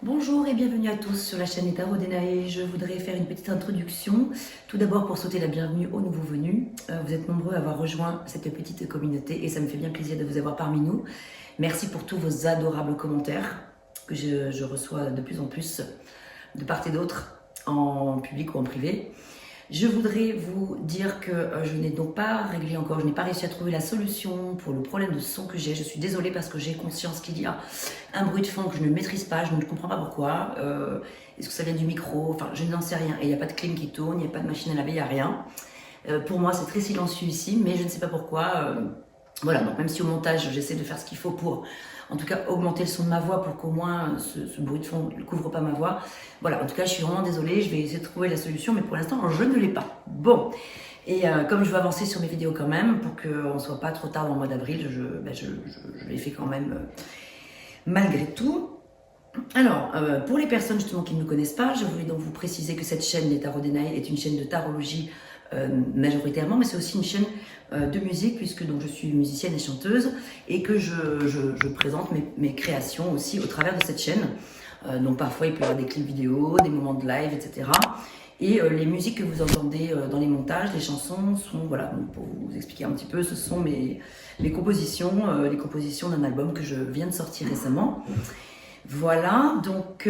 Bonjour et bienvenue à tous sur la chaîne Tarot Denae. Je voudrais faire une petite introduction. Tout d'abord pour souhaiter la bienvenue aux nouveaux venus. Vous êtes nombreux à avoir rejoint cette petite communauté et ça me fait bien plaisir de vous avoir parmi nous. Merci pour tous vos adorables commentaires que je reçois de plus en plus de part et d'autre, en public ou en privé. Je voudrais vous dire que je n'ai donc pas réglé encore, je n'ai pas réussi à trouver la solution pour le problème de son que j'ai. Je suis désolée parce que j'ai conscience qu'il y a un bruit de fond que je ne maîtrise pas, je ne comprends pas pourquoi. Est-ce que ça vient du micro? Enfin, je n'en sais rien. Et il n'y a pas de clim qui tourne, il n'y a pas de machine à laver, il n'y a rien. Pour moi, c'est très silencieux ici, mais je ne sais pas pourquoi. Voilà, donc même si au montage, j'essaie de faire ce qu'il faut pour, en tout cas, augmenter le son de ma voix pour qu'au moins ce bruit de fond ne couvre pas ma voix. Voilà, en tout cas, je suis vraiment désolée, je vais essayer de trouver la solution, mais pour l'instant, je ne l'ai pas. Bon, et comme je veux avancer sur mes vidéos quand même, pour qu'on ne soit pas trop tard dans le mois d'avril, je les fais quand même malgré tout. Alors, pour les personnes justement qui ne me connaissent pas, je voulais donc vous préciser que cette chaîne, les Tarot Denae, est une chaîne de tarologie majoritairement, mais c'est aussi une chaîne de musique, puisque donc je suis musicienne et chanteuse, et que je présente mes créations aussi au travers de cette chaîne. Donc parfois il peut y avoir des clips vidéo, des moments de live, etc. Et les musiques que vous entendez dans les montages, les chansons sont, voilà, donc pour vous expliquer un petit peu, ce sont mes compositions, les compositions d'un album que je viens de sortir récemment. Voilà, donc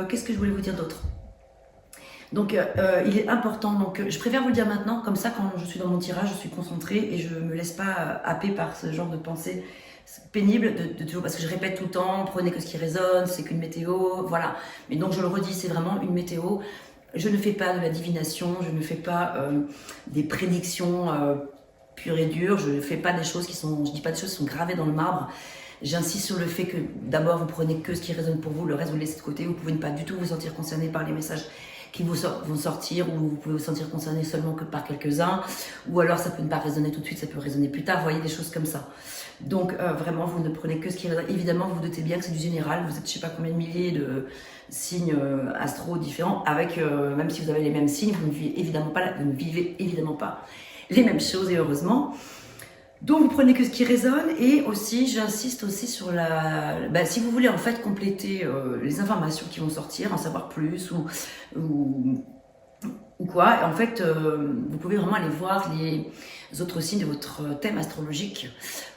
qu'est-ce que je voulais vous dire d'autre? Donc il est important, donc je préfère vous le dire maintenant, comme ça quand je suis dans mon tirage, je suis concentrée et je ne me laisse pas happer par ce genre de pensée pénible de toujours, parce que je répète tout le temps, prenez que ce qui résonne, c'est qu'une météo, voilà. Mais donc je le redis, c'est vraiment une météo. Je ne fais pas de la divination, je ne fais pas des prédictions pures et dures, je ne fais pas des choses qui sont, je dis pas des choses qui sont gravées dans le marbre. J'insiste sur le fait que d'abord vous prenez que ce qui résonne pour vous, le reste vous le laissez de côté, vous pouvez ne pas du tout vous sentir concerné par les messages qui vont sortir, ou vous pouvez vous sentir concerné seulement que par quelques-uns, ou alors ça peut ne pas résonner tout de suite, ça peut résonner plus tard, vous voyez, des choses comme ça. Donc vraiment, vous ne prenez que ce qui résonne. Évidemment, vous vous doutez bien que c'est du général, vous êtes je sais pas combien de milliers de signes astro différents, avec, même si vous avez les mêmes signes, vous ne vivez évidemment pas les mêmes choses, et heureusement. Donc vous prenez que ce qui résonne, et aussi j'insiste aussi sur si vous voulez en fait compléter les informations qui vont sortir, en savoir plus ou quoi, et en fait vous pouvez vraiment aller voir les autres signes de votre thème astrologique,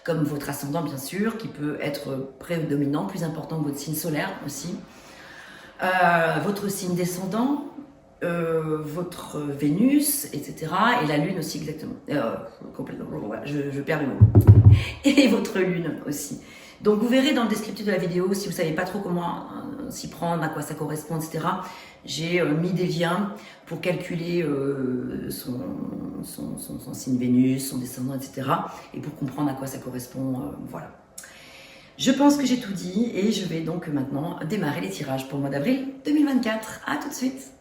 comme votre ascendant bien sûr, qui peut être prédominant, plus important que votre signe solaire aussi, votre signe descendant, votre Vénus, etc. Et la Lune aussi exactement. Complètement, je perds le mot. Et votre Lune aussi. Donc vous verrez dans le descriptif de la vidéo, si vous ne savez pas trop comment s'y prendre, à quoi ça correspond, etc. J'ai mis des liens pour calculer son signe Vénus, son descendant, etc. Et pour comprendre à quoi ça correspond, voilà. Je pense que j'ai tout dit et je vais donc maintenant démarrer les tirages pour le mois d'avril 2024. À tout de suite.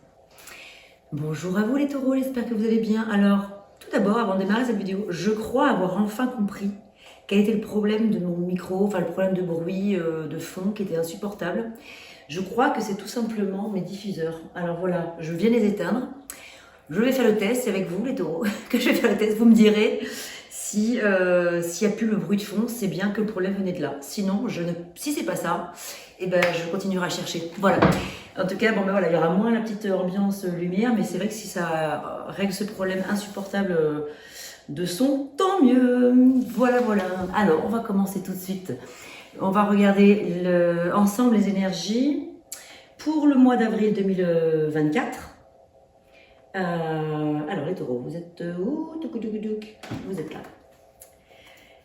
Bonjour à vous les taureaux, j'espère que vous allez bien. Alors, tout d'abord, avant de démarrer cette vidéo, je crois avoir enfin compris quel était le problème de mon micro, enfin le problème de bruit, de fond qui était insupportable. Je crois que c'est tout simplement mes diffuseurs. Alors voilà, je viens les éteindre. Je vais faire le test, c'est avec vous les taureaux que je vais faire le test. Vous me direz si s'il n'y a plus le bruit de fond, c'est bien que le problème venait de là. Sinon, si c'est pas ça, eh ben, je continuerai à chercher. Voilà. En tout cas, bon, ben voilà, il y aura moins la petite ambiance lumière, mais c'est vrai que si ça règle ce problème insupportable de son, tant mieux. Voilà, voilà. Alors, on va commencer tout de suite. On va regarder ensemble les énergies pour le mois d'avril 2024. Alors, les taureaux, vous êtes où? Vous êtes là.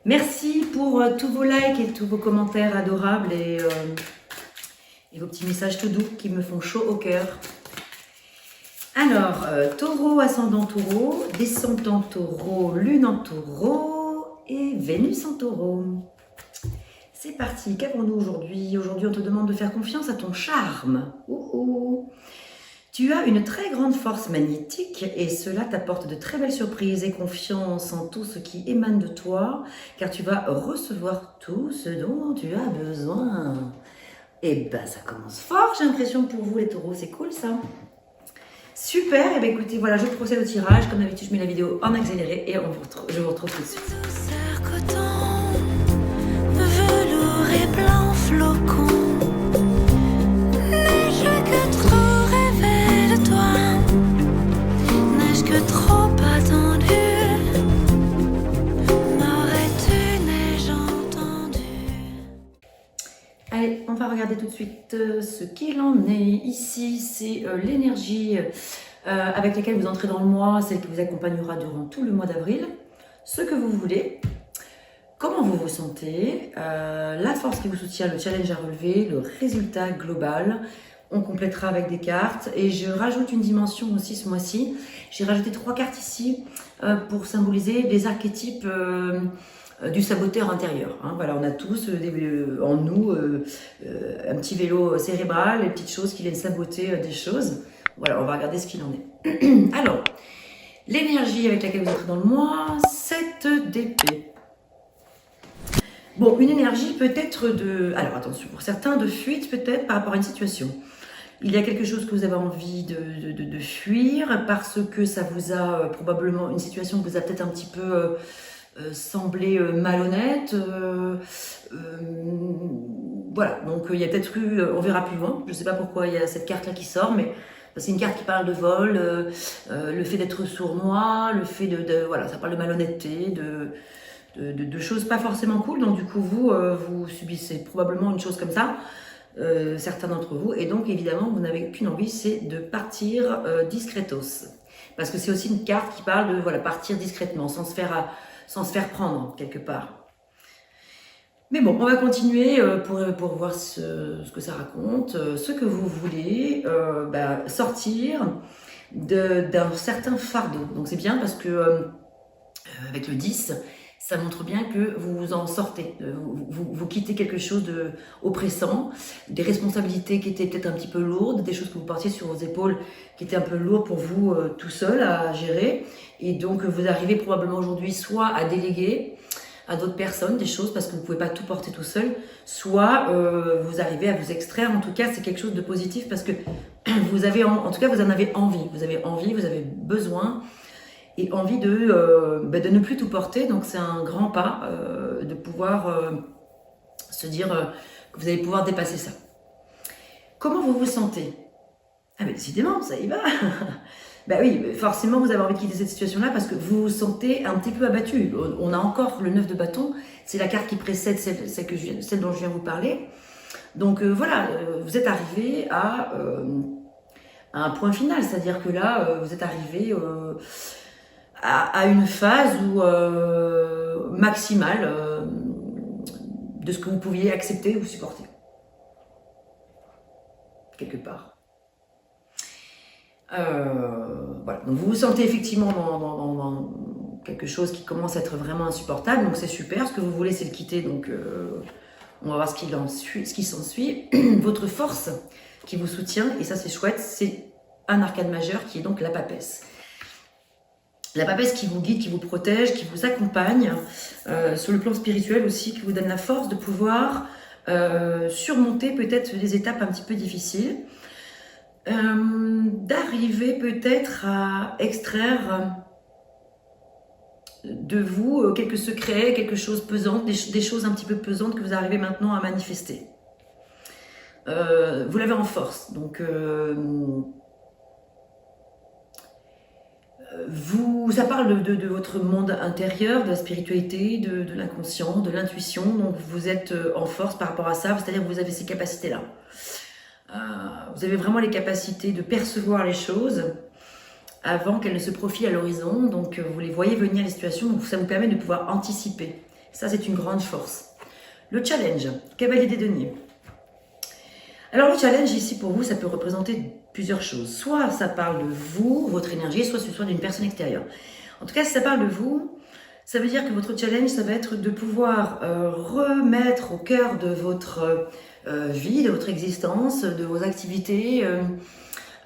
Merci pour tous vos likes et tous vos commentaires adorables et vos petits messages tout doux qui me font chaud au cœur. Alors, taureau, ascendant taureau, descendant taureau, lune en taureau et Vénus en taureau. C'est parti, qu'avons-nous aujourd'hui? Aujourd'hui, on te demande de faire confiance à ton charme. Tu as une très grande force magnétique et cela t'apporte de très belles surprises et confiance en tout ce qui émane de toi, car tu vas recevoir tout ce dont tu as besoin. Et ben ça commence fort, j'ai l'impression pour vous les taureaux, c'est cool ça. Super, et bien écoutez, voilà, je procède au tirage. Comme d'habitude, je mets la vidéo en accéléré et je vous retrouve tout de suite. Velours et blanc flocon. regarder tout de suite ce qu'il en est. Ici, c'est l'énergie avec laquelle vous entrez dans le mois, celle qui vous accompagnera durant tout le mois d'avril. Ce que vous voulez, comment vous vous sentez, la force qui vous soutient, le challenge à relever, le résultat global. On complétera avec des cartes et je rajoute une dimension aussi ce mois-ci. J'ai rajouté 3 cartes ici pour symboliser les archétypes du saboteur intérieur. Hein. Voilà, on a tous en nous un petit vélo cérébral, les petites choses qui viennent saboter des choses. Voilà, on va regarder ce qu'il en est. Alors, l'énergie avec laquelle vous êtes dans le mois, 7 d'épée. Bon, une énergie peut-être de... Alors attention, pour certains, de fuite peut-être par rapport à une situation. Il y a quelque chose que vous avez envie de fuir parce que ça vous a probablement... Une situation que vous a peut-être un petit peu semblé malhonnête. Voilà, donc il y a peut-être eu... on verra plus loin. Je ne sais pas pourquoi il y a cette carte-là qui sort, mais... C'est une carte qui parle de vol, le fait d'être sournois, le fait voilà, ça parle de malhonnêteté, de choses pas forcément cool. Donc du coup, vous subissez probablement une chose comme ça, certains d'entre vous. Et donc évidemment, vous n'avez qu'une envie, c'est de partir discretos. Parce que c'est aussi une carte qui parle de voilà, partir discrètement, sans se faire prendre quelque part. Mais bon, on va continuer pour voir ce que ça raconte. Ce que vous voulez, sortir d'un certain fardeau. Donc c'est bien parce que avec le 10, ça montre bien que vous vous en sortez. Vous quittez quelque chose d'oppressant, des responsabilités qui étaient peut-être un petit peu lourdes, des choses que vous portiez sur vos épaules qui étaient un peu lourdes pour vous tout seul à gérer. Et donc vous arrivez probablement aujourd'hui soit à déléguer à d'autres personnes des choses parce que vous ne pouvez pas tout porter tout seul, soit vous arrivez à vous extraire. En tout cas, c'est quelque chose de positif parce que vous avez, en tout cas, vous en avez envie. Vous avez envie, vous avez besoin et envie de ne plus tout porter. Donc, c'est un grand pas de pouvoir se dire que vous allez pouvoir dépasser ça. Comment vous vous sentez? Ah mais décidément, ça y va. Ben oui, forcément, vous avez envie de quitter cette situation-là parce que vous vous sentez un petit peu abattu. On a encore le 9 de bâton, c'est la carte qui précède celle dont je viens vous parler. Donc voilà, vous êtes arrivé à un point final, c'est-à-dire que là, vous êtes arrivé à une phase maximale de ce que vous pouviez accepter ou supporter. Quelque part. Voilà. Donc vous vous sentez effectivement dans quelque chose qui commence à être vraiment insupportable, donc c'est super. Ce que vous voulez, c'est le quitter, donc on va voir ce qui s'ensuit. Votre force qui vous soutient, et ça c'est chouette, c'est un arcane majeur qui est donc la papesse. La papesse qui vous guide, qui vous protège, qui vous accompagne sur le plan spirituel aussi, qui vous donne la force de pouvoir surmonter peut-être des étapes un petit peu difficiles. D'arriver peut-être à extraire de vous quelques secrets, quelque chose pesant, des choses un petit peu pesantes que vous arrivez maintenant à manifester. Vous l'avez en force, donc ça parle de votre monde intérieur, de la spiritualité, de l'inconscient, de l'intuition, donc vous êtes en force par rapport à ça, c'est-à-dire que vous avez ces capacités-là. Vous avez vraiment les capacités de percevoir les choses avant qu'elles ne se profilent à l'horizon. Donc vous les voyez venir les situations, donc ça vous permet de pouvoir anticiper. Ça c'est une grande force. Le challenge, cavalier des deniers. Alors le challenge ici pour vous, ça peut représenter plusieurs choses. Soit ça parle de vous, votre énergie, soit ce soit d'une personne extérieure. En tout cas, si ça parle de vous, ça veut dire que votre challenge, ça va être de pouvoir remettre au cœur de votre vie, de votre existence, de vos activités,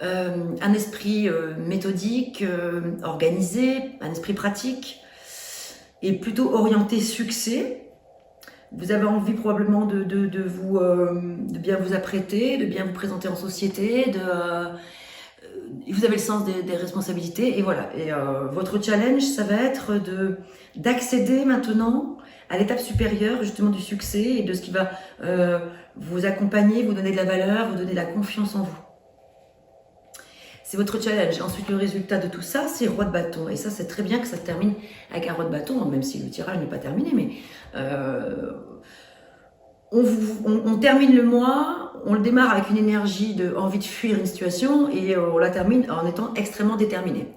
un esprit méthodique, organisé, un esprit pratique, et plutôt orienté succès. Vous avez envie probablement de bien vous apprêter, de bien vous présenter en société, vous avez le sens des responsabilités, et voilà. Et votre challenge, ça va être d'accéder maintenant à l'étape supérieure justement du succès et de ce qui va vous accompagner, vous donner de la valeur, vous donner de la confiance en vous. C'est votre challenge. Ensuite, le résultat de tout ça, c'est roi de bâton. Et ça, c'est très bien que ça se termine avec un roi de bâton, même si le tirage n'est pas terminé, mais on termine le mois, on le démarre avec une énergie de envie de fuir une situation et on la termine en étant extrêmement déterminé.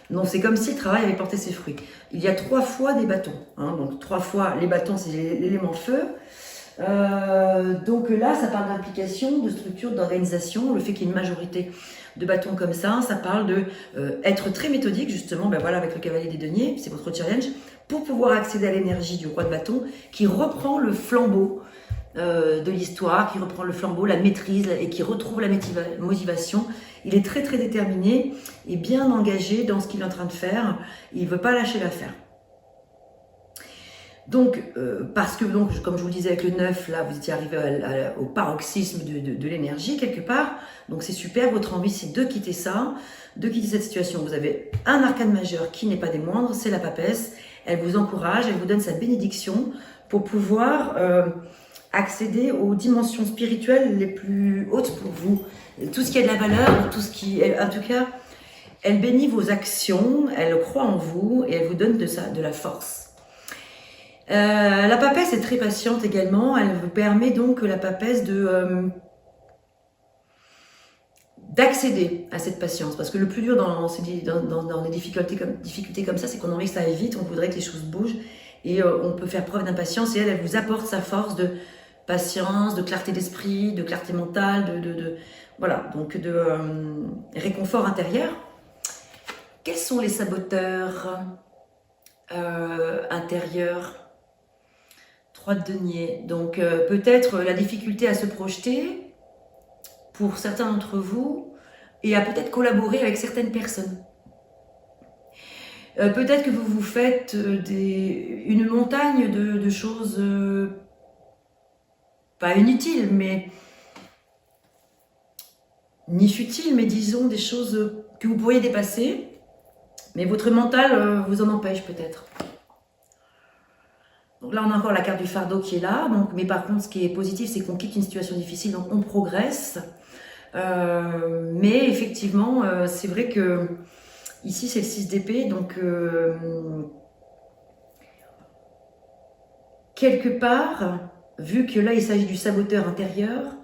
Donc c'est comme si le travail avait porté ses fruits. Il y a 3 fois des bâtons. Hein, donc 3 fois les bâtons, c'est l'élément feu. Donc là, ça parle d'implication, de structure, d'organisation. Le fait qu'il y ait une majorité de bâtons comme ça parle de être très méthodique, justement, ben voilà, avec le cavalier des deniers, c'est votre challenge, pour pouvoir accéder à l'énergie du roi de bâton qui reprend le flambeau de l'histoire, qui reprend le flambeau, la maîtrise et qui retrouve la motivation. Il est très très déterminé et bien engagé dans ce qu'il est en train de faire. Il ne veut pas lâcher l'affaire. Donc, parce que, donc, comme je vous le disais avec le 9, là, vous étiez arrivé au paroxysme de l'énergie quelque part. Donc, c'est super. Votre envie, c'est de quitter ça, de quitter cette situation. Vous avez un arcane majeur qui n'est pas des moindres, c'est la papesse. Elle vous encourage, elle vous donne sa bénédiction pour pouvoir accéder aux dimensions spirituelles les plus hautes pour vous. Tout ce qui a de la valeur, tout ce qui est, en tout cas, elle bénit vos actions, elle croit en vous et elle vous donne de la force. La papesse est très patiente également. Elle vous permet donc, la papesse, d'accéder à cette patience. Parce que le plus dur dans les difficultés comme ça, c'est qu'on a envie que ça aille vite, on voudrait que les choses bougent et on peut faire preuve d'impatience. Et elle vous apporte sa force de patience, de clarté d'esprit, de clarté mentale, voilà, donc de réconfort intérieur. Quels sont les saboteurs intérieurs? 3 de denier. Donc peut-être la difficulté à se projeter pour certains d'entre vous et à peut-être collaborer avec certaines personnes. Peut-être que vous vous faites une montagne de choses pas inutiles, mais ni futiles, mais disons des choses que vous pourriez dépasser, mais votre mental vous en empêche peut-être. Donc là, on a encore la carte du fardeau qui est là. Donc, mais par contre, ce qui est positif, c'est qu'on quitte une situation difficile, donc on progresse. Mais effectivement, c'est vrai que ici, c'est le 6 d'épée. Donc, quelque part, vu que là, il s'agit du saboteur intérieur,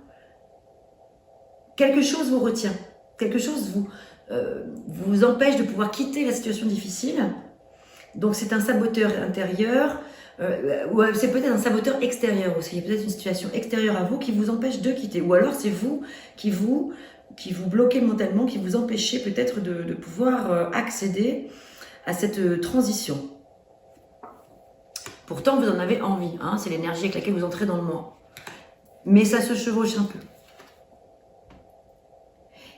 quelque chose vous retient. Quelque chose vous empêche de pouvoir quitter la situation difficile. Donc, c'est un saboteur intérieur. Ou c'est peut-être un saboteur extérieur aussi. Il y a peut-être une situation extérieure à vous qui vous empêche de quitter. Ou alors c'est vous qui vous bloquez mentalement, qui vous empêchez peut-être de pouvoir accéder à cette transition. Pourtant, vous en avez envie. Hein, c'est l'énergie avec laquelle vous entrez dans le mois. Mais ça se chevauche un peu.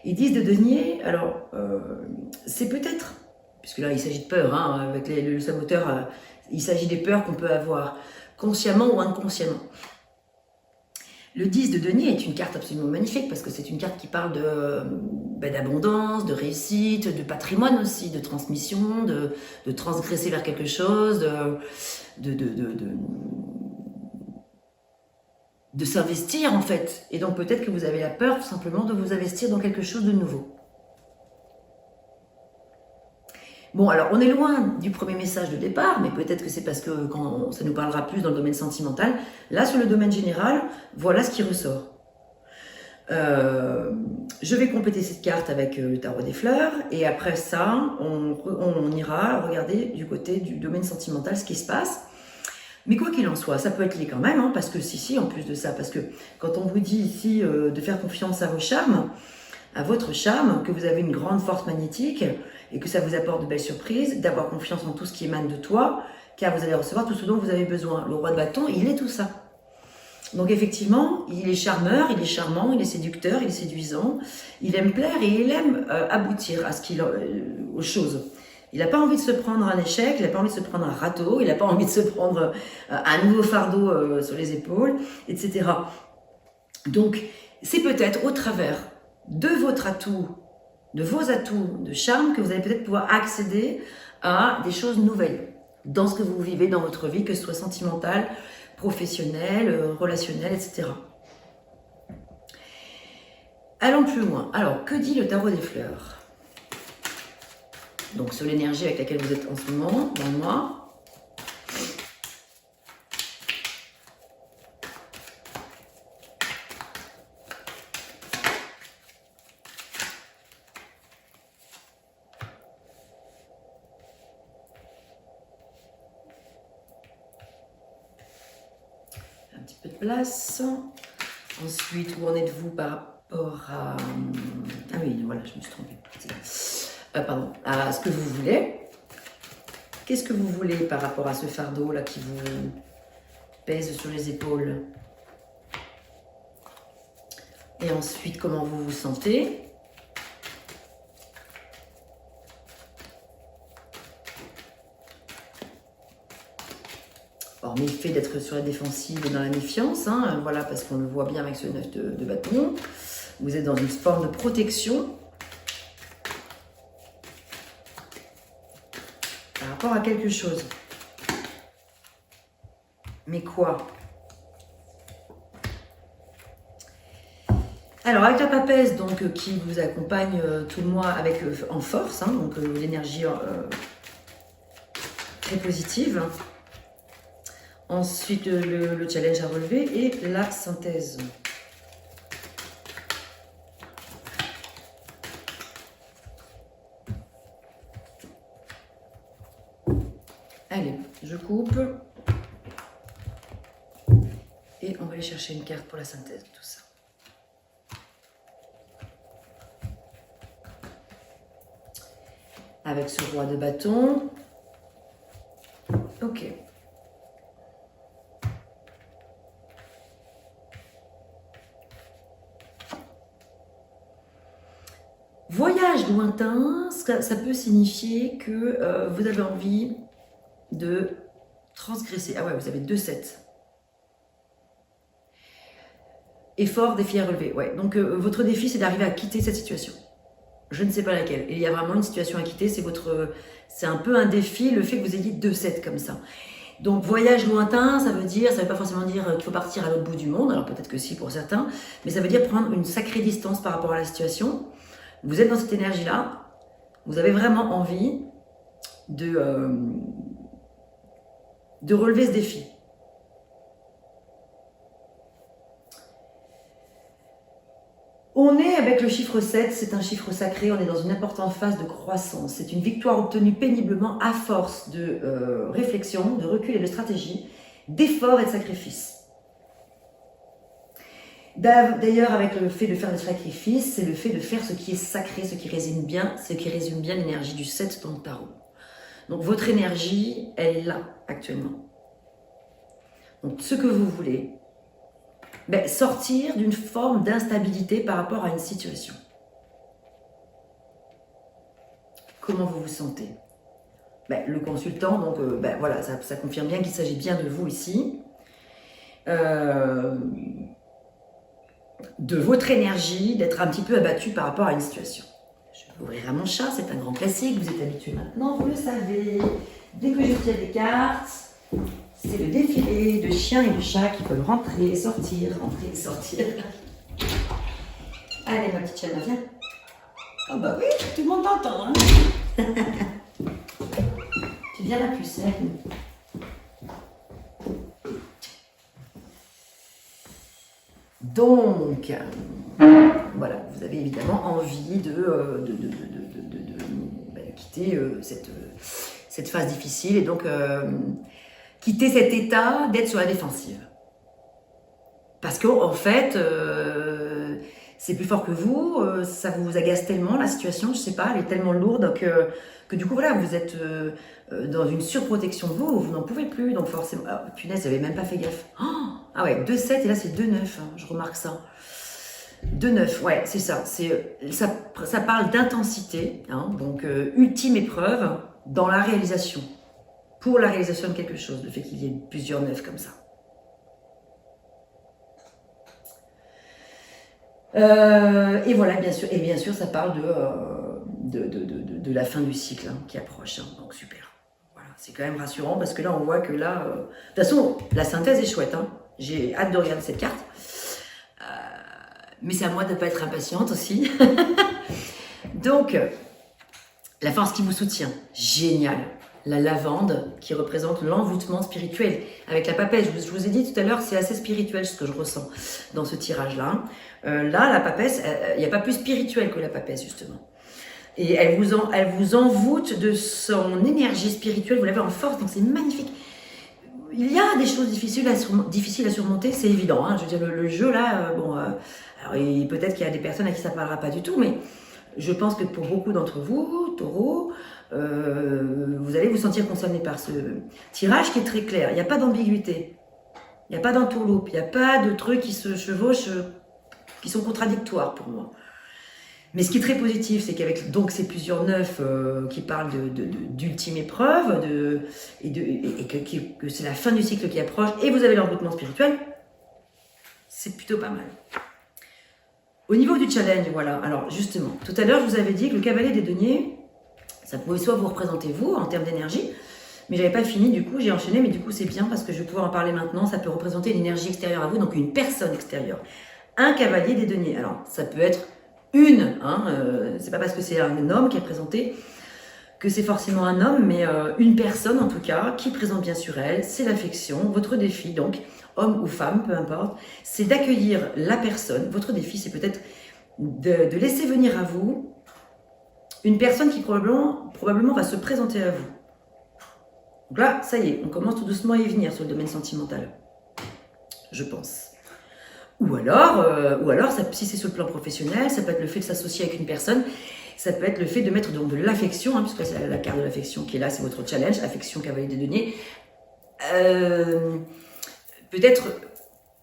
Et 10 de denier, alors, c'est peut-être, puisque là il s'agit de peur, hein, avec le saboteur, il s'agit des peurs qu'on peut avoir, consciemment ou inconsciemment. Le 10 de denier est une carte absolument magnifique, parce que c'est une carte qui parle d'abondance, de réussite, de patrimoine aussi, de transmission, de transgresser vers quelque chose, de s'investir en fait. Et donc peut-être que vous avez la peur tout simplement de vous investir dans quelque chose de nouveau. Bon, alors on est loin du premier message de départ, mais peut-être que c'est parce que quand ça nous parlera plus dans le domaine sentimental. Là, sur le domaine général, voilà ce qui ressort. Je vais compléter cette carte avec le tarot des fleurs, et après ça, on ira regarder du côté du domaine sentimental ce qui se passe. Mais quoi qu'il en soit, ça peut être lié quand même, hein, parce que si, en plus de ça, parce que quand on vous dit ici de faire confiance à vos charmes, à votre charme, que vous avez une grande force magnétique et que ça vous apporte de belles surprises, d'avoir confiance en tout ce qui émane de toi, car vous allez recevoir tout ce dont vous avez besoin. Le roi de bâton, il est tout ça. Donc effectivement, il est charmeur, il est charmant, il est séducteur, il est séduisant, il aime plaire et il aime aboutir à aux choses. Il n'a pas envie de se prendre un échec, il n'a pas envie de se prendre un râteau, il n'a pas envie de se prendre un nouveau fardeau sur les épaules, etc. Donc, c'est peut-être au travers de votre atout, de vos atouts de charme, que vous allez peut-être pouvoir accéder à des choses nouvelles dans ce que vous vivez dans votre vie, que ce soit sentimental, professionnel, relationnel, etc. Allons plus loin. Alors, que dit le tarot des fleurs ? Donc, sur l'énergie avec laquelle vous êtes en ce moment, dans le mois. place. Ensuite, où en êtes-vous par rapport à... Ah oui, voilà, je me suis trompée. Pardon, à ce que vous voulez. Qu'est-ce que vous voulez par rapport à ce fardeau là qui vous pèse sur les épaules? Et ensuite, comment vous vous sentez? Hormis le fait d'être sur la défensive et dans la méfiance, hein, voilà, parce qu'on le voit bien avec ce 9 de bâton. Vous êtes dans une forme de protection par rapport à quelque chose. Mais quoi? Alors, avec la papesse, donc, qui vous accompagne tout le mois avec, en force, hein, donc l'énergie très positive. Ensuite, le challenge à relever et la synthèse. Allez, je coupe. Et on va aller chercher une carte pour la synthèse de tout ça. Avec ce roi de bâton. Ok. Voyage lointain, ça peut signifier que vous avez envie de transgresser. Ah ouais, vous avez 2-7. Effort, défi à relever. Ouais. Donc votre défi, c'est d'arriver à quitter cette situation. Je ne sais pas laquelle. Et il y a vraiment une situation à quitter. C'est un peu un défi, le fait que vous ayez 2-7 comme ça. Donc voyage lointain, ça veut pas forcément dire qu'il faut partir à l'autre bout du monde. Alors peut-être que si pour certains, mais ça veut dire prendre une sacrée distance par rapport à la situation. Vous êtes dans cette énergie-là, vous avez vraiment envie de relever ce défi. On est avec le chiffre 7, c'est un chiffre sacré, on est dans une importante phase de croissance. C'est une victoire obtenue péniblement à force de réflexion, de recul et de stratégie, d'efforts et de sacrifices. D'ailleurs, avec le fait de faire des sacrifices, c'est le fait de faire ce qui est sacré, ce qui résume bien l'énergie du 7 dans le tarot. Donc votre énergie, elle est là actuellement. Donc ce que vous voulez, sortir d'une forme d'instabilité par rapport à une situation. Comment vous vous sentez? Le consultant, donc voilà, ça confirme bien qu'il s'agit bien de vous ici. De votre énergie, d'être un petit peu abattu par rapport à une situation. Je vais ouvrir à mon chat, c'est un grand classique, vous êtes habitué maintenant, vous le savez. Dès que je tire des cartes, c'est le défilé de chiens et de chats qui peuvent rentrer et sortir, rentrer et sortir. Allez ma petite chienne, viens. Oh bah oui, tout le monde t'entend. Hein. Tu viens la pucelle. Donc, voilà, vous avez évidemment envie de quitter cette phase difficile et donc quitter cet état d'être sur la défensive. Parce qu'en fait, c'est plus fort que vous, ça vous agace tellement la situation, je sais pas, elle est tellement lourde que du coup, voilà, vous êtes dans une surprotection de vous n'en pouvez plus, donc forcément... Oh, punaise, j'avais même pas fait gaffe. Oh, ah ouais, 2-7 et là c'est 2-9, hein, je remarque ça. 2-9, ouais, c'est ça. Ça parle d'intensité, hein, donc ultime épreuve dans la réalisation. Pour la réalisation de quelque chose, le fait qu'il y ait plusieurs 9 comme ça. Et voilà, bien sûr, ça parle de la fin du cycle hein, qui approche, hein, donc super. Voilà, c'est quand même rassurant parce que là, on voit que là... de toute façon, la synthèse est chouette, hein. J'ai hâte de regarder cette carte. Mais c'est à moi de ne pas être impatiente aussi. Donc, la force qui vous soutient, génial. La lavande qui représente l'envoûtement spirituel. Avec la papesse, je vous ai dit tout à l'heure, c'est assez spirituel ce que je ressens dans ce tirage-là. Là, la papesse, il n'y a pas plus spirituel que la papesse, justement. Et elle vous envoûte de son énergie spirituelle, vous l'avez en force, donc c'est magnifique. il y a des choses difficiles à surmonter, c'est évident. Hein. Je veux dire, le jeu là, bon, alors peut-être qu'il y a des personnes à qui ça ne parlera pas du tout, mais je pense que pour beaucoup d'entre vous, taureaux, vous allez vous sentir concerné par ce tirage qui est très clair. Il n'y a pas d'ambiguïté, il n'y a pas d'entourloupe, il n'y a pas de trucs qui se chevauchent, qui sont contradictoires pour moi. Mais ce qui est très positif, c'est qu'avec donc ces plusieurs neufs qui parlent d'ultime épreuve, et que c'est la fin du cycle qui approche, et vous avez l'envoûtement spirituel, c'est plutôt pas mal. Au niveau du challenge, voilà, alors justement, tout à l'heure je vous avais dit que le cavalier des deniers, ça pouvait soit vous représenter vous en termes d'énergie, mais j'avais pas fini, du coup j'ai enchaîné, mais du coup c'est bien parce que je vais pouvoir en parler maintenant, ça peut représenter une énergie extérieure à vous, donc une personne extérieure. Un cavalier des deniers, alors ça peut être une, hein, c'est pas parce que c'est un homme qui est présenté que c'est forcément un homme, mais une personne en tout cas qui présente bien sur elle, c'est l'affection. Votre défi donc, homme ou femme, peu importe, c'est d'accueillir la personne. Votre défi c'est peut-être de laisser venir à vous une personne qui probablement va se présenter à vous. Donc là, ça y est, on commence tout doucement à y venir sur le domaine sentimental, je pense. Ou alors si c'est sur le plan professionnel, ça peut être le fait de s'associer avec une personne, ça peut être le fait de mettre donc de l'affection, hein, puisque c'est la carte de l'affection qui est là, c'est votre challenge, affection cavalier des deniers. Peut-être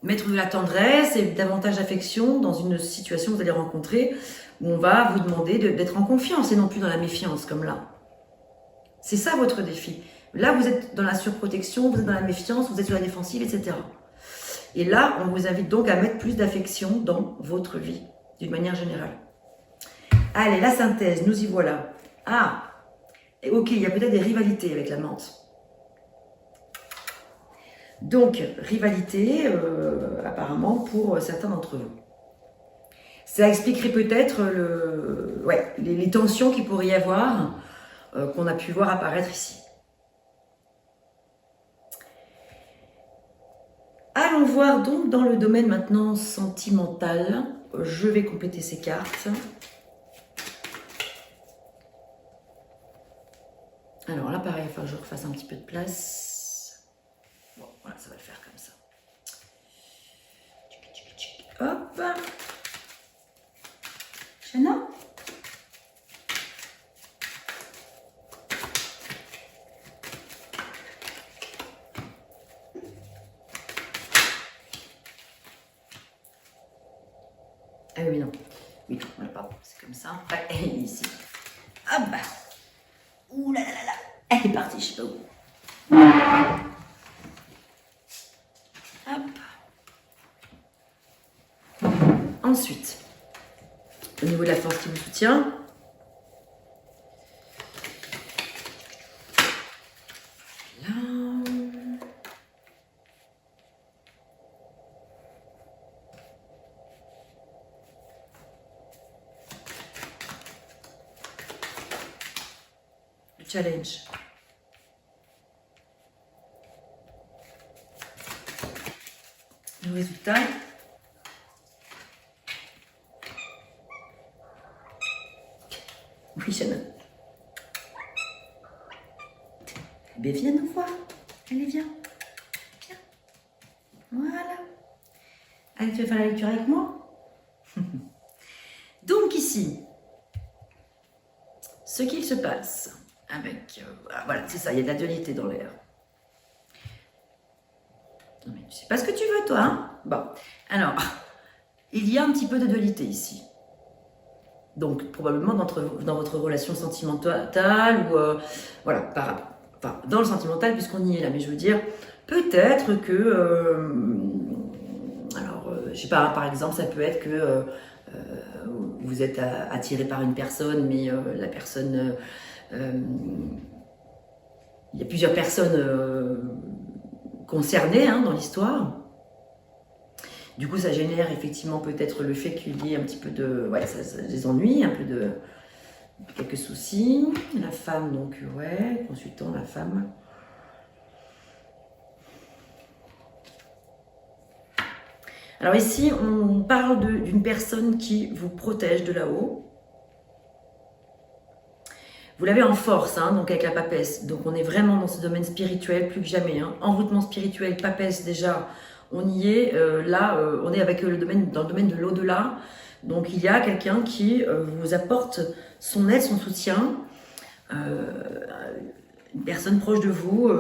mettre de la tendresse et davantage d'affection dans une situation que vous allez rencontrer, où on va vous demander d'être en confiance et non plus dans la méfiance, comme là. C'est ça votre défi. Là, vous êtes dans la surprotection, vous êtes dans la méfiance, vous êtes sur la défensive, etc. Et là, on vous invite donc à mettre plus d'affection dans votre vie, d'une manière générale. Allez, la synthèse, nous y voilà. Ah, ok, il y a peut-être des rivalités avec la menthe. Donc, rivalité, apparemment, pour certains d'entre vous. Ça expliquerait peut-être les tensions qu'il pourrait y avoir, qu'on a pu voir apparaître ici. Allons voir donc dans le domaine maintenant sentimental. Je vais compléter ces cartes. Alors là, pareil, il va falloir que je refasse un petit peu de place. Bon, voilà, ça va le faire comme ça. Hop. Chana. Ah oui, non. Oui, voilà, pardon, c'est comme ça. Ouais, ici. Hop. Ouh là là là là. Elle est partie, je sais pas où. Hop. Ensuite, au niveau de la force qui vous soutient, là. Le challenge. Le résultat. Oui, Shannon. Ben, viens nous voir. Allez, viens. Viens. Voilà. Allez, tu vas faire la lecture avec moi? Donc ici, ce qu'il se passe avec... voilà, c'est ça, il y a de la dualité dans l'air. Non, mais tu sais pas ce que tu veux, toi, hein? Bon, alors, il y a un petit peu de dualité ici. Donc, probablement dans votre relation sentimentale, ou voilà, dans le sentimental, puisqu'on y est là, mais je veux dire, peut-être que, je sais pas, par exemple, ça peut être que vous êtes attiré par une personne, mais la personne, il y a plusieurs personnes concernées hein, dans l'histoire. Du coup, ça génère effectivement peut-être le fait qu'il y ait un petit peu de... Ouais, des ennuis, un peu de... quelques soucis. La femme, donc, ouais, consultant, la femme. Alors ici, on parle d'une personne qui vous protège de là-haut. Vous l'avez en force, hein, donc avec la papesse. Donc on est vraiment dans ce domaine spirituel plus que jamais. Hein. Envoûtement spirituel, papesse déjà, on y est. Là, on est avec dans le domaine de l'au-delà. Donc il y a quelqu'un qui vous apporte son aide, son soutien. Une personne proche de vous.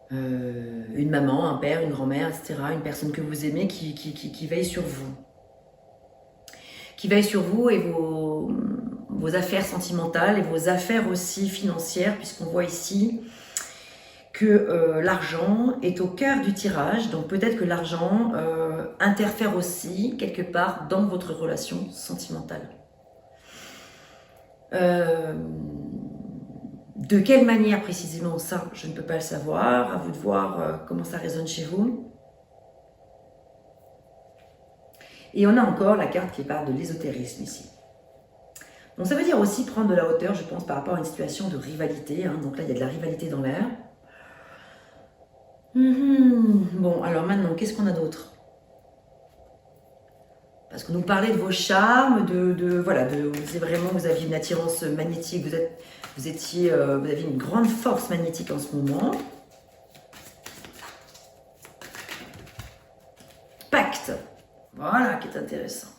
Une maman, un père, une grand-mère, etc. Une personne que vous aimez qui veille sur vous. Qui veille sur vous et vos affaires sentimentales et vos affaires aussi financières, puisqu'on voit ici que l'argent est au cœur du tirage. Donc peut-être que l'argent interfère aussi quelque part dans votre relation sentimentale. De quelle manière précisément, ça, je ne peux pas le savoir. À vous de voir comment ça résonne chez vous. Et on a encore la carte qui parle de l'ésotérisme ici. Donc ça veut dire aussi prendre de la hauteur, je pense, par rapport à une situation de rivalité. Hein. Donc là, il y a de la rivalité dans l'air. Bon, alors maintenant, qu'est-ce qu'on a d'autre? Parce que nous parlez de vos charmes, voilà, vous disiez vraiment que vous aviez une attirance magnétique, vous aviez une grande force magnétique en ce moment. Pacte, voilà, qui est intéressant.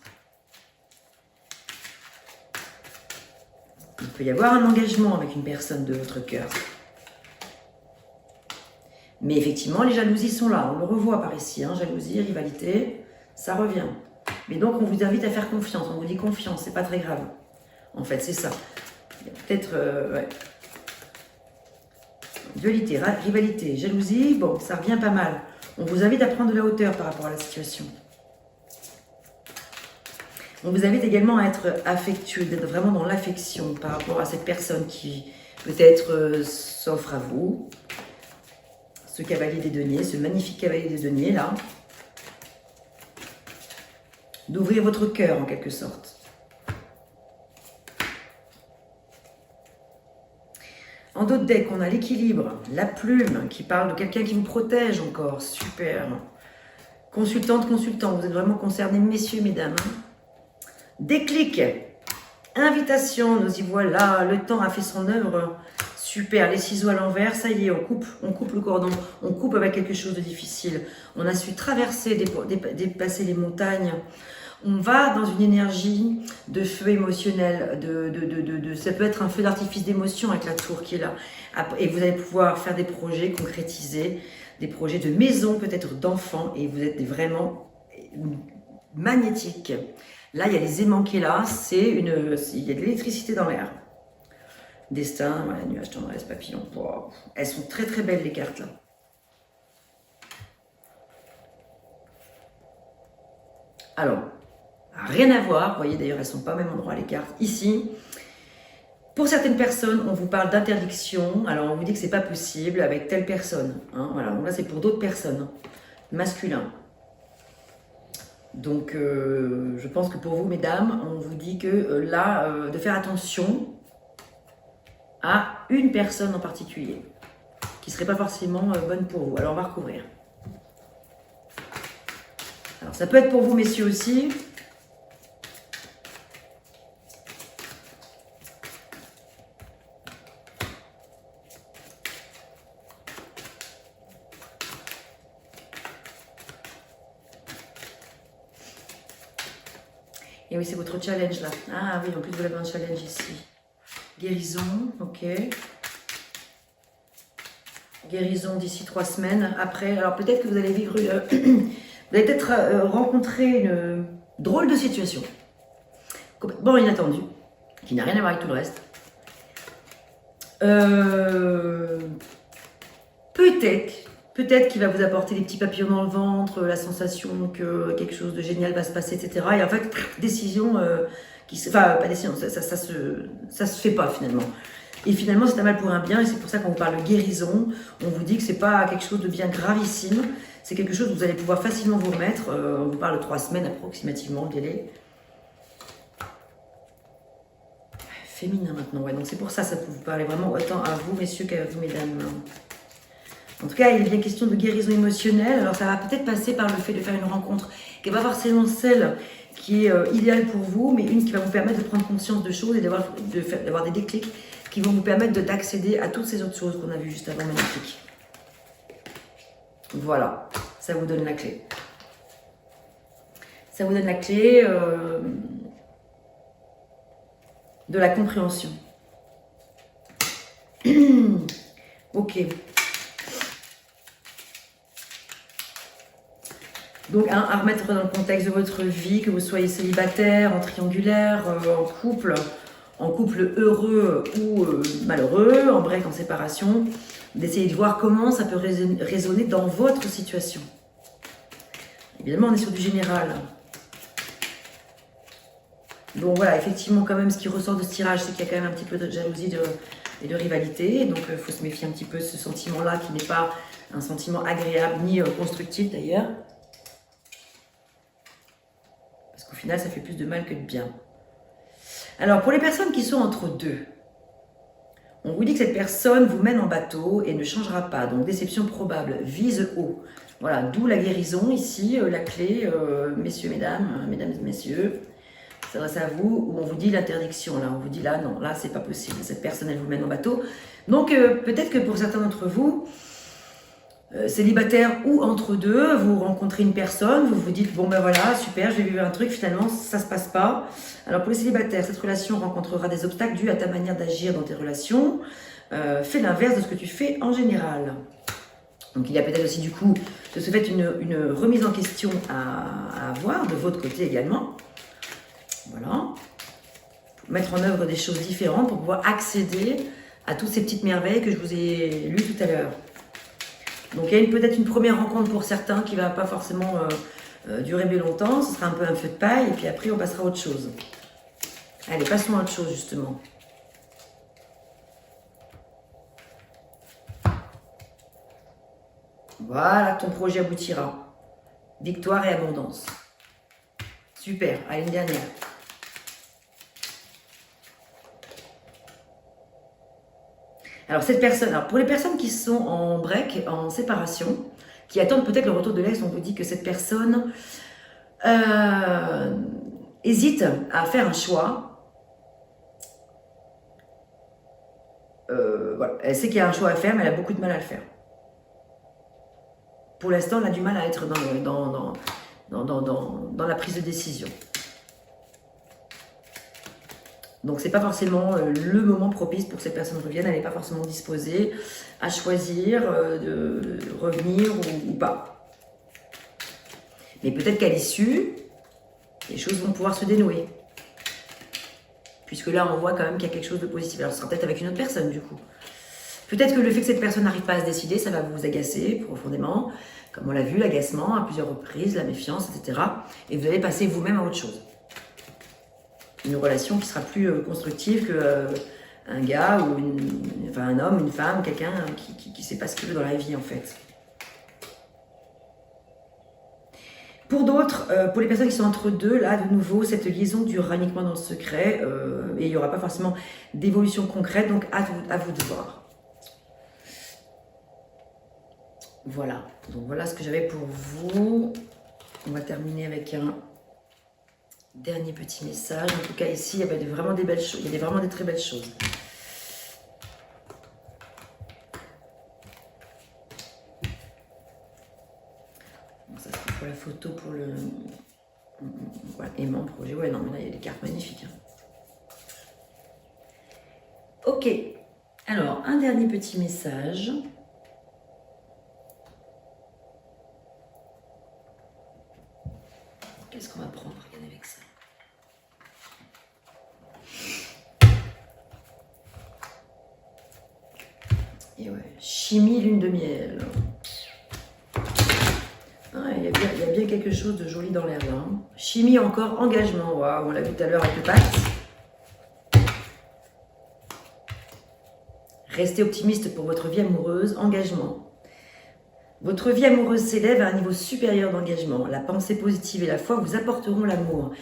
Il peut y avoir un engagement avec une personne de votre cœur. Mais effectivement, les jalousies sont là, on le revoit par ici, hein, jalousie, rivalité, ça revient. Mais donc, on vous invite à faire confiance, on vous dit confiance, c'est pas très grave. En fait, c'est ça. Il y a peut-être, ouais. Dualité, rivalité, jalousie, bon, ça revient pas mal. On vous invite à prendre de la hauteur par rapport à la situation. On vous invite également à être affectueux, d'être vraiment dans l'affection par rapport à cette personne qui peut-être s'offre à vous. Ce cavalier des deniers, ce magnifique cavalier des deniers là. D'ouvrir votre cœur en quelque sorte. En d'autres decks, on a l'équilibre, la plume qui parle de quelqu'un qui vous protège encore. Super. Consultante, consultant, vous êtes vraiment concernés, messieurs, mesdames. Déclic, invitation, nous y voilà, le temps a fait son œuvre. Super, les ciseaux à l'envers, ça y est, on coupe le cordon, on coupe avec quelque chose de difficile. On a su traverser, dépasser les montagnes. On va dans une énergie de feu émotionnel, ça peut être un feu d'artifice d'émotion avec la tour qui est là. Et vous allez pouvoir faire des projets concrétisés, des projets de maison, peut-être d'enfants, et vous êtes vraiment magnétique. Là, il y a les aimants qui est là, il y a de l'électricité dans l'air. Destin, voilà, nuage, tendresse, papillon. Wow. Elles sont très très belles les cartes là. Alors, rien à voir, vous voyez d'ailleurs elles ne sont pas au même endroit les cartes. Ici, pour certaines personnes, on vous parle d'interdiction, alors on vous dit que c'est pas possible avec telle personne. Hein, voilà, donc là c'est pour d'autres personnes, masculins. Donc je pense que pour vous mesdames, on vous dit que là, de faire attention à une personne en particulier, qui ne serait pas forcément bonne pour vous. Alors on va recouvrir. Alors ça peut être pour vous messieurs aussi. Et oui, c'est votre challenge là. Ah oui, en plus vous avez un challenge ici. Guérison, ok. Guérison d'ici 3 semaines. Après, alors peut-être que vous allez vivre vous allez peut-être rencontrer une drôle de situation. Complètement inattendue. Qui n'a rien à voir avec tout le reste. Peut-être qu'il va vous apporter des petits papillons dans le ventre, la sensation que quelque chose de génial va se passer, etc. Et en fait, décision enfin, pas décision, ça se fait pas finalement. Et finalement, c'est un mal pour un bien, et c'est pour ça qu'on vous parle de guérison. On vous dit que c'est pas quelque chose de bien gravissime, c'est quelque chose où vous allez pouvoir facilement vous remettre. On vous parle de 3 semaines approximativement, le délai. Féminin maintenant, ouais, donc c'est pour ça, ça peut vous parler vraiment autant à vous, messieurs, qu'à vous, mesdames. En tout cas, il est bien question de guérison émotionnelle. Alors, ça va peut-être passer par le fait de faire une rencontre qui n'est pas forcément celle qui est idéale pour vous, mais une qui va vous permettre de prendre conscience de choses et d'avoir des déclics qui vont vous permettre d'accéder à toutes ces autres choses qu'on a vues juste avant, magnifique. Voilà, ça vous donne la clé. Ça vous donne la clé de la compréhension. Ok. Donc, à remettre dans le contexte de votre vie, que vous soyez célibataire, en triangulaire, en couple heureux ou malheureux, en break, en séparation, d'essayer de voir comment ça peut résonner dans votre situation. Évidemment, on est sur du général. Donc voilà, effectivement, quand même, ce qui ressort de ce tirage, c'est qu'il y a quand même un petit peu de jalousie et de rivalité. Donc, il faut se méfier un petit peu de ce sentiment-là, qui n'est pas un sentiment agréable ni constructif d'ailleurs. Parce qu'au final, ça fait plus de mal que de bien. Alors, pour les personnes qui sont entre deux, on vous dit que cette personne vous mène en bateau et ne changera pas. Donc, déception probable, vise haut. Voilà, d'où la guérison ici, la clé, messieurs, mesdames, mesdames et messieurs. Ça s'adresse à vous, où on vous dit l'interdiction. Là, on vous dit là, non, là, c'est pas possible. Cette personne, elle vous mène en bateau. Donc, peut-être que pour certains d'entre vous, célibataire ou entre deux, vous rencontrez une personne, vous vous dites, bon ben voilà, super, je vais vivre un truc, finalement, ça se passe pas. Alors, pour les célibataires, cette relation rencontrera des obstacles dus à ta manière d'agir dans tes relations. Fais l'inverse de ce que tu fais en général. Donc, il y a peut-être aussi, du coup, de ce fait, une remise en question à avoir, de votre côté également. Voilà. Mettre en œuvre des choses différentes pour pouvoir accéder à toutes ces petites merveilles que je vous ai lues tout à l'heure. Donc il y a peut-être une première rencontre pour certains qui ne va pas forcément durer bien longtemps. Ce sera un peu un feu de paille et puis après on passera à autre chose. Allez, passons à autre chose justement. Voilà, ton projet aboutira. Victoire et abondance. Super, allez, une dernière. Alors cette personne, alors pour les personnes qui sont en break, en séparation, qui attendent peut-être le retour de l'ex, on vous dit que cette personne hésite à faire un choix. Voilà. Elle sait qu'il y a un choix à faire, mais elle a beaucoup de mal à le faire. Pour l'instant, elle a du mal à être dans la prise de décision. Donc, ce n'est pas forcément le moment propice pour que cette personne revienne. Elle n'est pas forcément disposée à choisir de revenir ou pas. Mais peut-être qu'à l'issue, les choses vont pouvoir se dénouer. Puisque là, on voit quand même qu'il y a quelque chose de positif. Alors, ce sera peut-être avec une autre personne, du coup. Peut-être que le fait que cette personne n'arrive pas à se décider, ça va vous agacer profondément. Comme on l'a vu, l'agacement à plusieurs reprises, la méfiance, etc. Et vous allez passer vous-même à autre chose. Une relation qui sera plus constructive qu'un gars ou un homme, une femme, quelqu'un qui ne sait pas ce qu'il veut dans la vie en fait. Pour d'autres, pour les personnes qui sont entre deux, là de nouveau, cette liaison durera uniquement dans le secret et il n'y aura pas forcément d'évolution concrète, donc à vous de voir. Voilà, donc voilà ce que j'avais pour vous. On va terminer avec un dernier petit message. En tout cas, ici, il y avait vraiment des belles choses. Il y avait vraiment des très belles choses. Bon, ça sera pour la photo, pour le voilà, aimant, projet. Ouais, non, mais là, il y a des cartes magnifiques. Hein. Ok. Alors, un dernier petit message. Qu'est-ce qu'on va prendre? Regardez avec ça. Et ouais, chimie, lune de miel. Ah, il y a bien quelque chose de joli dans l'air là. Hein. Chimie encore, engagement. Waouh, on l'a vu tout à l'heure avec le pacte. Restez optimiste pour votre vie amoureuse, engagement. Votre vie amoureuse s'élève à un niveau supérieur d'engagement. La pensée positive et la foi vous apporteront l'amour.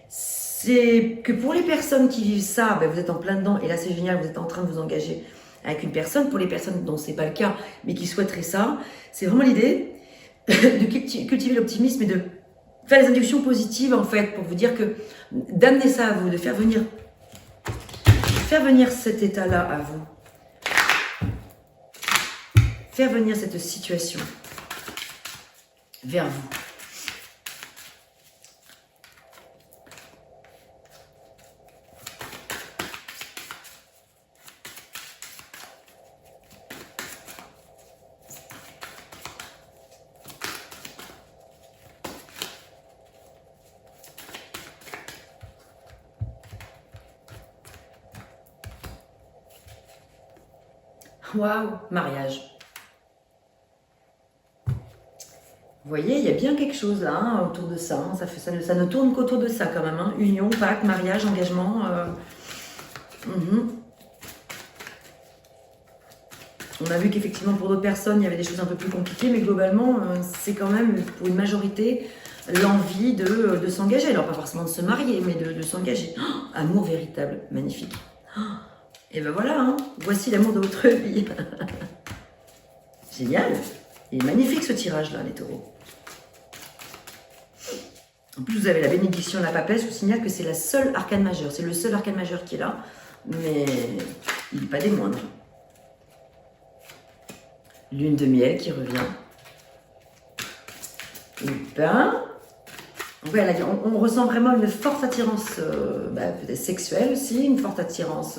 C'est que pour les personnes qui vivent ça, ben vous êtes en plein dedans et là c'est génial, vous êtes en train de vous engager avec une personne. Pour les personnes dont c'est pas le cas, mais qui souhaiteraient ça, c'est vraiment l'idée de cultiver l'optimisme et de faire des inductions positives en fait, pour vous dire que d'amener ça à vous, de faire venir cet état-là à vous, faire venir cette situation vers vous. Waouh, mariage. Vous voyez, il y a bien quelque chose là hein, autour de ça. Hein. Ça ne tourne qu'autour de ça quand même. Hein. Union, pacte, mariage, engagement. On a vu qu'effectivement pour d'autres personnes, il y avait des choses un peu plus compliquées, mais globalement, c'est quand même pour une majorité l'envie de s'engager. Alors pas forcément de se marier, mais de s'engager. Oh, amour véritable, magnifique. Oh, et ben voilà, hein, voici l'amour de votre vie. Génial. Il est magnifique ce tirage là, les taureaux. En plus, vous avez la bénédiction, la papesse. Je vous signale que c'est la seule arcane majeure. C'est le seul arcane majeur qui est là, mais il n'est pas des moindres. Lune de miel qui revient. Et ben, voilà, on ressent vraiment une forte attirance, peut-être sexuelle aussi, une forte attirance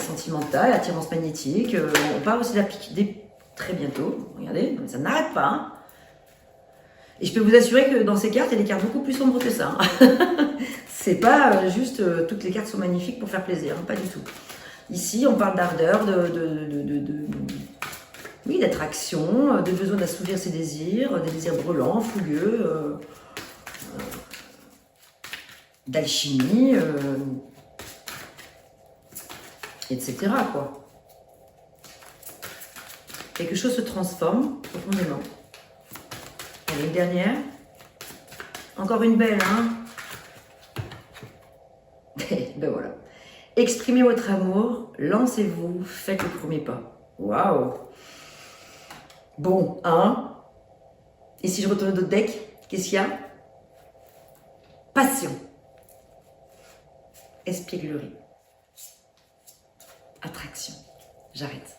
sentimentale, attirance magnétique. On part aussi d'appliquer très bientôt. Regardez, ça n'arrête pas. Hein. Et je peux vous assurer que dans ces cartes, il y a des cartes beaucoup plus sombres que ça. Hein. C'est pas juste toutes les cartes sont magnifiques pour faire plaisir, hein, pas du tout. Ici, on parle d'ardeur, d'attraction, de besoin d'assouvir ses désirs, des désirs brûlants, fougueux, d'alchimie, etc. quoi. Quelque chose se transforme profondément. Allez, une dernière. Encore une belle, hein. Ben voilà. Exprimez votre amour, lancez-vous, faites le premier pas. Waouh! Bon, hein? Et si je retourne au deck, qu'est-ce qu'il y a? Passion. Espièglerie. Attraction. J'arrête.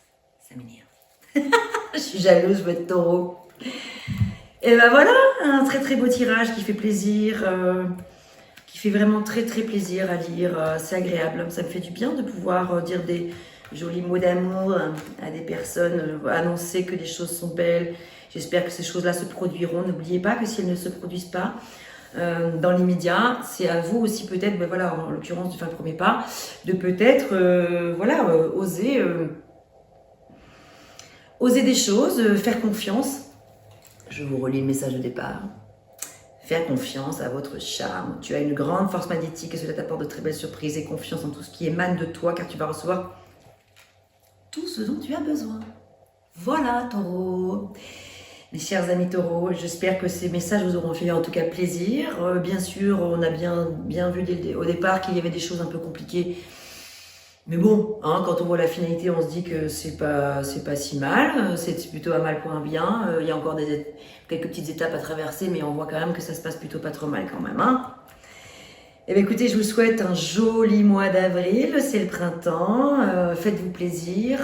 Ça m'énerve. Je suis jalouse, votre taureau. Et ben voilà, un très très beau tirage qui fait plaisir. Qui fait vraiment très très plaisir à lire, c'est agréable, ça me fait du bien de pouvoir dire des jolis mots d'amour à des personnes, annoncer que les choses sont belles, j'espère que ces choses-là se produiront, n'oubliez pas que si elles ne se produisent pas dans l'immédiat, c'est à vous aussi peut-être, voilà, en l'occurrence de faire le premier pas, de peut-être oser des choses, faire confiance, je vous relis le message de départ. Faire confiance à votre charme. Tu as une grande force magnétique et cela t'apporte de très belles surprises et confiance en tout ce qui émane de toi car tu vas recevoir tout ce dont tu as besoin. Voilà, taureau. Mes chers amis taureaux, j'espère que ces messages vous auront fait en tout cas plaisir. Bien sûr, on a bien vu au départ qu'il y avait des choses un peu compliquées. Mais bon, hein, quand on voit la finalité, on se dit que c'est pas si mal, c'est plutôt un mal pour un bien. Il y a encore quelques petites étapes à traverser, mais on voit quand même que ça se passe plutôt pas trop mal quand même. Hein. Et bien écoutez, je vous souhaite un joli mois d'avril, c'est le printemps, faites-vous plaisir,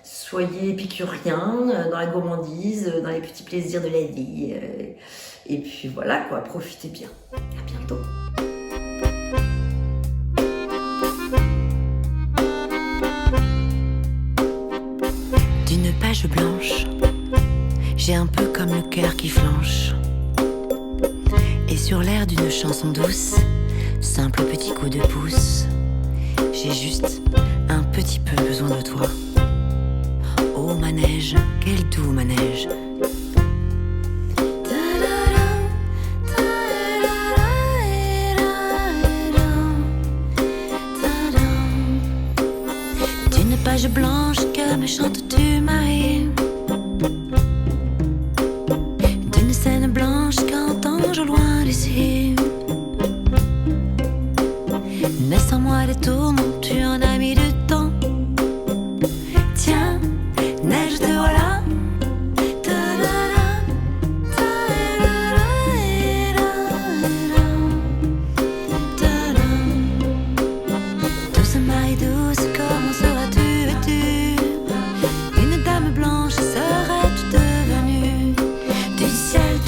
soyez épicuriens dans la gourmandise, dans les petits plaisirs de la vie. Et puis voilà quoi, profitez bien. À bientôt. D'une page blanche, j'ai un peu comme le cœur qui flanche. Et sur l'air d'une chanson douce, simple petit coup de pouce, j'ai juste un petit peu besoin de toi. Oh manège, quel doux manège. D'une page blanche que me chantes-tu Marie, d'une scène blanche qu'entends-je au loin d'ici, naissent en moi des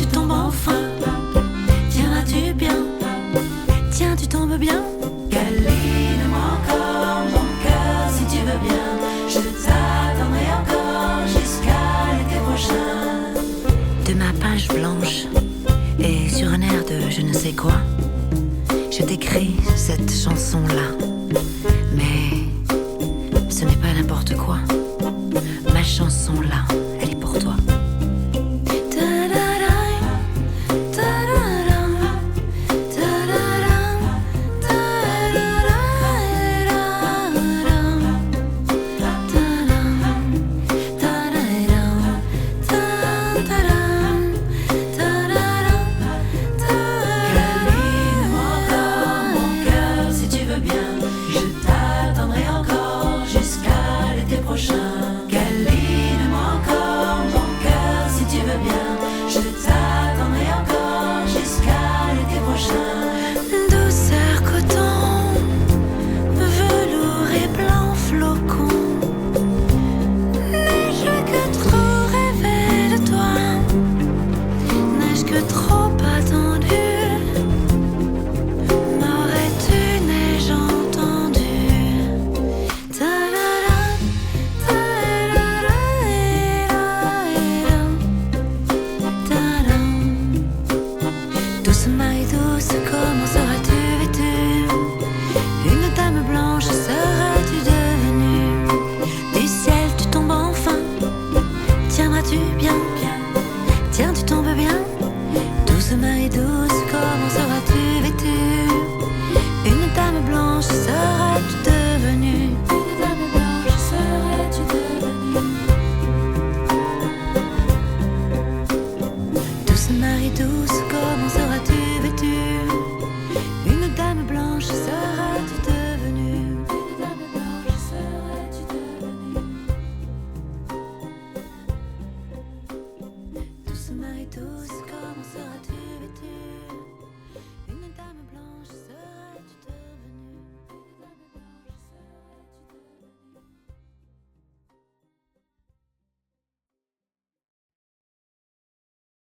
tu tombes enfin. Tiendras-tu bien? Tiens, tu tombes bien. Câline-moi encore mon cœur si tu veux bien. Je t'attendrai encore jusqu'à l'été prochain. De ma page blanche et sur un air de je ne sais quoi, je t'écris cette chanson-là. Mais ce n'est pas n'importe quoi. Ma chanson-là, elle est pour toi. Douce Marie douce, comment seras-tu vêtue? Une dame blanche seras-tu devenue? Du ciel tu tombes enfin. Tiendras-tu bien? Tiens, tu tombes bien. Douce Marie douce, comment seras-tu vêtue? Une dame blanche seras-tu devenue? Une dame blanche seras-tu devenue? Douce Marie douce, comment seras-tu vêtue? Une dame blanche seras-tu devenue? Une dame blanche seras-tu devenue? Douce Marie douce, comment seras-tu vêtue?